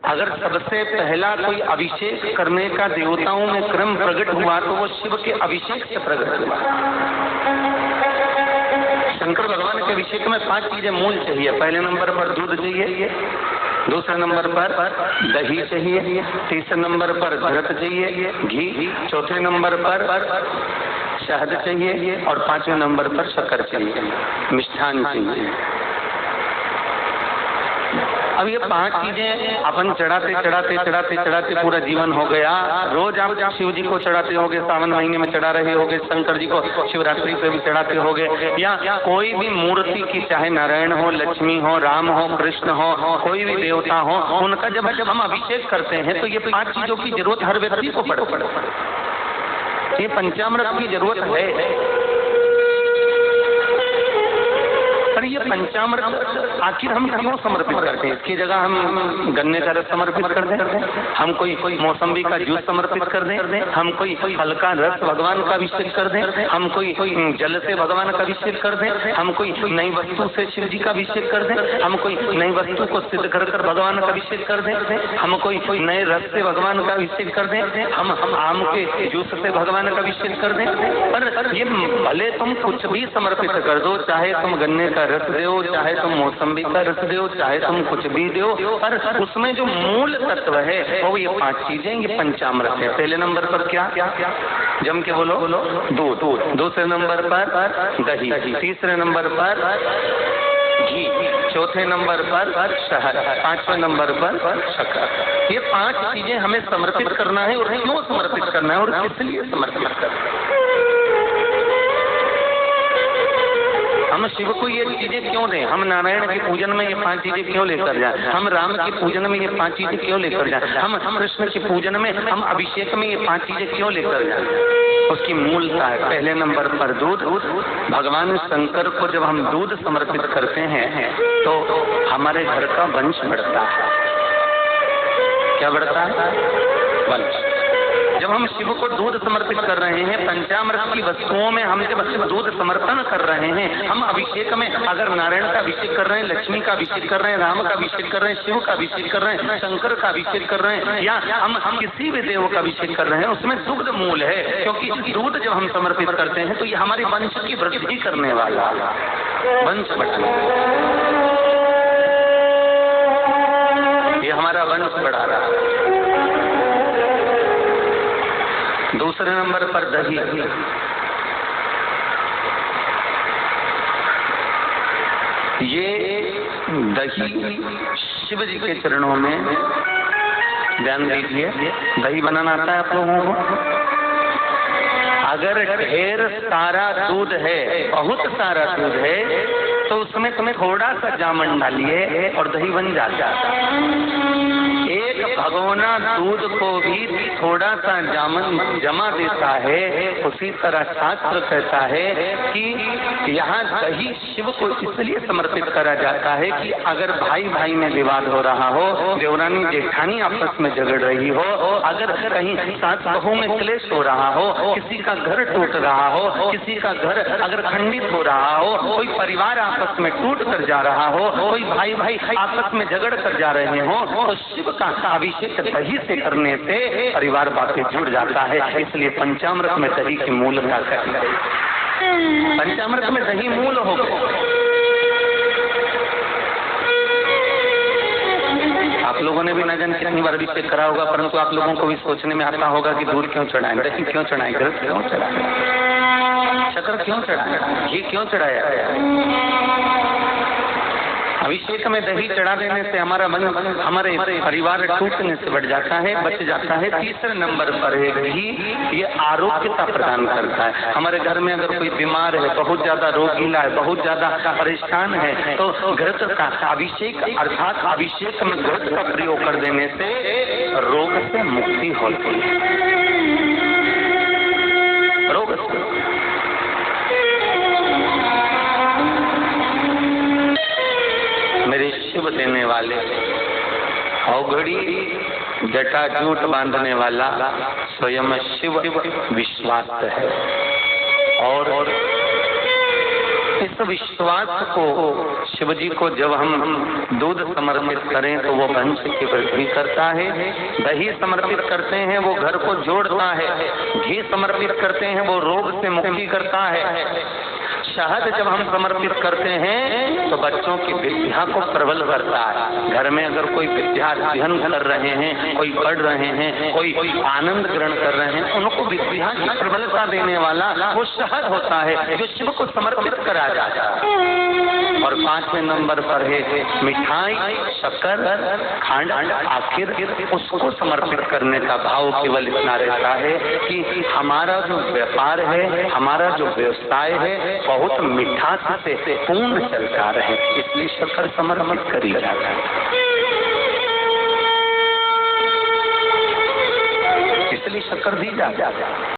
अगर सबसे पहला कोई अभिषेक करने का देवताओं में क्रम प्रकट हुआ तो वो शिव के अभिषेक से प्रकट हुआ। शंकर भगवान के अभिषेक में 5 चीजें मूल चाहिए। पहले नंबर पर दूध चाहिए, दूसरे नंबर पर दही चाहिए, तीसरे नंबर पर घृत चाहिए घी, चौथे नंबर पर शहद चाहिए और 5वें नंबर पर शक्कर चाहिए, मिष्ठान चाहिए। अब ये 5 चीजें अपन चढ़ाते चढ़ाते चढ़ाते चढ़ाते पूरा जीवन हो गया। रोज आप शिव जी को चढ़ाते होगे, सावन महीने में चढ़ा रहे होगे, शंकर जी को शिवरात्रि पे भी चढ़ाते होगे, या कोई भी मूर्ति की, चाहे नारायण हो, लक्ष्मी हो, राम हो, कृष्ण हो, कोई भी देवता हो, उनका जब हम अभिषेक करते हैं तो ये 5 चीजों की जरूरत हर व्यक्ति को पड़े। ये पंचामृत की जरूरत है। पर ये पंचामृत आखिर हम क्यों समर्पित करते हैं? इसकी जगह हम गन्ने का रस समर्पित कर दें, हम कोई मौसम्बी का जूस समर्पित कर दें, हम कोई फल का रस भगवान का अभिषेक कर दें, हम कोई जल से भगवान का अभिषेक कर दें, हम कोई नई वस्तु से शिव जी का अभिषेक कर दें, हम कोई नई वस्तु को सिद्ध कर भगवान का अभिषेक कर दें, हम कोई नए रस से भगवान का अभिषेक कर दें, हम आम के जूस से भगवान का अभिषेक कर दें। पर ये भले तुम कुछ भी समर्पित कर दो, चाहे तुम गन्ने का रस दो, चाहे तुम मौसम्बी का रस दो, चाहे तुम कुछ भी दो, पर उसमें जो मूल तत्व है वो ये 5 चीजें, ये पंचामृत है। पहले नंबर पर क्या? जम के बोलो, दूध। दूसरे नंबर पर दही, तीसरे नंबर पर घी, चौथे नंबर पर शहद, 5वें नंबर पर शक्कर। ये 5 चीजें हमें समर्पित करना है। और क्यों समर्पित करना है और किस लिए समर्पित करना है? हम शिव को ये चीजें क्यों दें? हम नारायण के पूजन में ये 5 चीजें क्यों लेकर जाए? हम राम के पूजन में ये 5 चीजें क्यों लेकर जाए? हम कृष्ण के पूजन में, हम अभिषेक में ये 5 चीजें क्यों लेकर जाए? उसकी मूलता है पहले नंबर पर दूध। भगवान शंकर को जब हम दूध समर्पित करते हैं तो हमारे घर का वंश बढ़ता है। क्या बढ़ता है? वंश। जब हम शिव को दूध समर्पित कर रहे हैं, पंचामृत की वस्तुओं में हम जब दूध समर्पण कर रहे हैं, हम अभिषेक में अगर नारायण का अभिषेक कर रहे हैं, लक्ष्मी का अभिषेक कर रहे हैं, राम का अभिषेक कर रहे हैं, शिव का अभिषेक कर रहे हैं, शंकर का अभिषेक कर रहे हैं, या हम किसी भी देव का अभिषेक कर रहे हैं, उसमें दुग्ध मूल है। क्योंकि दूध जब हम समर्पित करते हैं तो ये हमारे वंश की वृद्धि करने वाला, वंश बढ़ाने, ये हमारा वंश बढ़ा रहा है। दूसरे नंबर पर दही। ये दही शिव जी के चरणों में, ध्यान दीजिए, दही बनाना आता है आप लोगों को? अगर ढेर सारा दूध है, बहुत सारा दूध है, तो उसमें तुम्हें थोड़ा सा जामन डालिए और दही बन जाता है। एक भगोना दूध को भी थोड़ा सा जामन जमा देता है। उसी तरह शास्त्र कहता है कि यहाँ दही शिव को इसलिए समर्पित करा जाता है कि अगर भाई भाई में विवाद हो रहा हो, देवरानी जेठानी आपस में झगड़ रही हो, अगर कहीं सास बहू में क्लेश हो रहा हो, किसी का घर टूट रहा हो, किसी का घर अगर खंडित हो रहा हो, कोई परिवार आपस में टूट कर जा रहा हो, कोई भाई भाई आपस में झगड़ कर जा रहे हो, तो शिव का अभिषेक दही से करने से परिवार वापस जुड़ जाता है। इसलिए पंचामृत में दही की मूलता है। पंचामृत में दही मूल हो गए। आप लोगों ने भी न जाने कितनी बार अभिषेक करा होगा, परंतु आप लोगों को भी सोचने में आता होगा कि दूध क्यों चढ़ाएं, दही क्यों चढ़ाएं, घृत क्यों चढ़ाएं, शक्कर क्यों चढ़ाएं, घी क्यों चढ़ाया? अभिषेक में दही चढ़ा देने से हमारा मन, हमारे परिवार टूटने से बढ़ जाता है, बच जाता है। तीसरे नंबर पर है घी, ये आरोग्यता प्रदान करता है। हमारे घर में अगर कोई बीमार है, बहुत ज्यादा रोगीला है, बहुत ज्यादा परेशान है, तो घृत का अभिषेक अर्थात अभिषेक में घृत का प्रयोग कर देने से रोग से मुक्ति होती है। रोग से मेरे शिव देने वाले, औघड़ी जटाजूट बांधने वाला स्वयं शिव विश्वास है। और इस विश्वास को शिव जी को जब हम दूध समर्पित करें तो वो वंश की वृद्धि करता है, दही समर्पित करते हैं वो घर को जोड़ता है, घी समर्पित करते हैं वो रोग से मुक्ति करता है, शहद जब हम समर्पित करते हैं तो बच्चों की विद्या को प्रबल करता है। घर में अगर कोई विद्या अध्ययन कर रहे हैं, कोई पढ़ रहे हैं, कोई आनंद ग्रहण कर रहे हैं, उनको विद्या की प्रबलता देने वाला वो शहद होता है जो शिव को समर्पित करा जाता है। और 5वें नंबर पर है मिठाई, शक्कर, खंड, आखिर उसको समर्पित करने का भाव केवल इतना रहता है कि हमारा जो व्यापार है, हमारा जो व्यवसाय है बहुत मिठास से पूर्ण चलता रहे, इसलिए शक्कर समर्पित करी जाता है, इसलिए शक्कर दी जाता है।